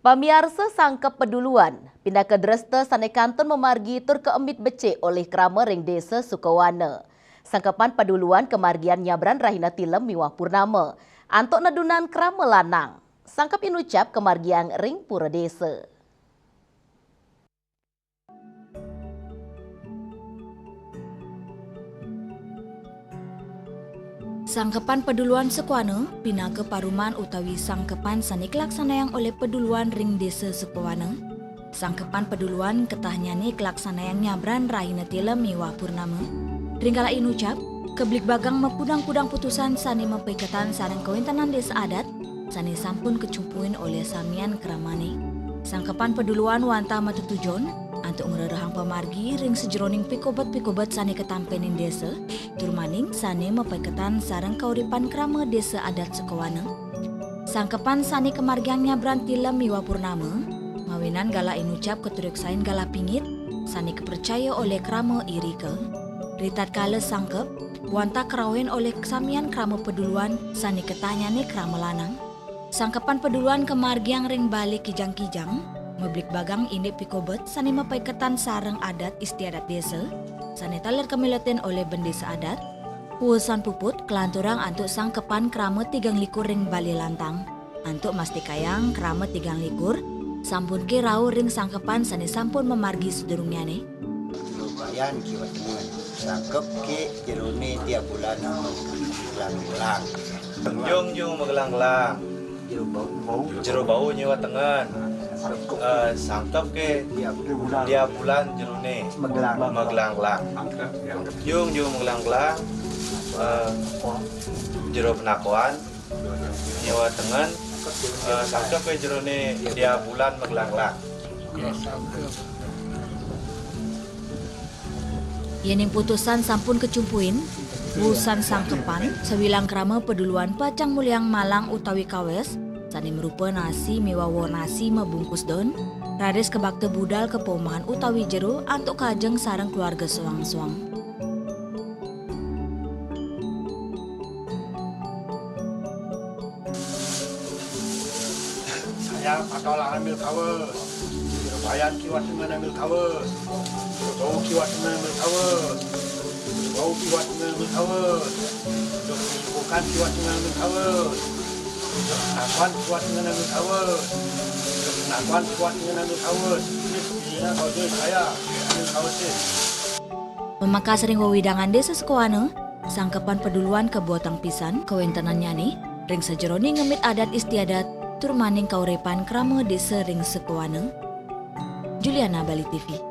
Pamiarsa sangkep peduluan, pindah ke Dresde Sanekantun memargi tur keemit bece oleh krama ring desa Sukawana. Sangkepan peduluan kemargian nyabran rahina tilem miwah purnama, antok nadunan krama lanang. Sangkep inucap kemargian ring pura desa. Sangkepan peduluan Sukawana pindah ke Paruman utawi sangkepan sanik laksanayang oleh peduluan ring desa Sukawana. Sangkepan peduluan ketahnyane kelaksanayang nyabran rahina tilem miwah purnama. Ringgala inucap, keblik bagang mepudang-pudang putusan sani mempekatan sareng kawintanan desa adat, sani sampun kecumpuin oleh samian keramane. Sangkepan peduluan wanta matutujon, antuk ngererahang pemargi ring sejeroning pikobat-pikobat sani ketampenin desa, turmaning sani mempekatan sareng kauripan krama desa adat Sukawana. Sangkepan sani kemargiang nyabran tilem miwah purnama, mawinan gala inucap keturiksain gala pingit, sani kepercaya oleh krama irika. Ritat kala sangkep, wanta kerawin oleh kesamian krama peduluan sani ketanyane krama lanang. Sangkepan peduluan kemargiang ring balik kijang-kijang, meblik bagang indek pikobet sani mempekatan sareng adat istiadat desa, sani taler kemiletin oleh bendesa adat, puusan puput kelanturang antuk sangkepan krama 3 likur ring bali lantang, antuk mastikayang krama 3 likur, sampun ke rau ring sangkepan sani sampun memargi sedurungyane. Lumayan kiwat teman, sangkep ke jerone tiap bulan gelang-gelang. Jung magelang-gelang, jero bau nyewa tengen. Sangkep ke tiap bulan jerone magelang-gelang. Jung magelang-gelang, jero penakuan nyewa tengen. Sangkep ke jerone tiap bulan magelang-gelang. Yening putusan sampun kecumpuin, busan sangkepan, sewilang krama peduluan Pacang Mulyang Malang utawi Kawes, sani merupa nasi miwawo nasi mebungkus don, rades kebakte budal ke pomahan utawi jero antuk kajeng sareng keluarga suang-suang. Saya patola ambil kawes, bayan kiwat dengan ambil kawes, bau kiwat dengan ambil kawes, bau kiwat dengan ambil kawes, bukan kiwat dengan ambil kawes, nakuan kiwat dengan ambil kawes, nakuan kiwat dengan ambil kawes. Ini kawes saya ambil kawes. Pemakas ring wewidangan desa Sukawana, sangkepan peduluan kebuatan pisan kawintanannya nih, ring sejeroni ngemit adat istiadat, turmaning kaurepan krama desa ring Sukawana. Juliana Bali TV.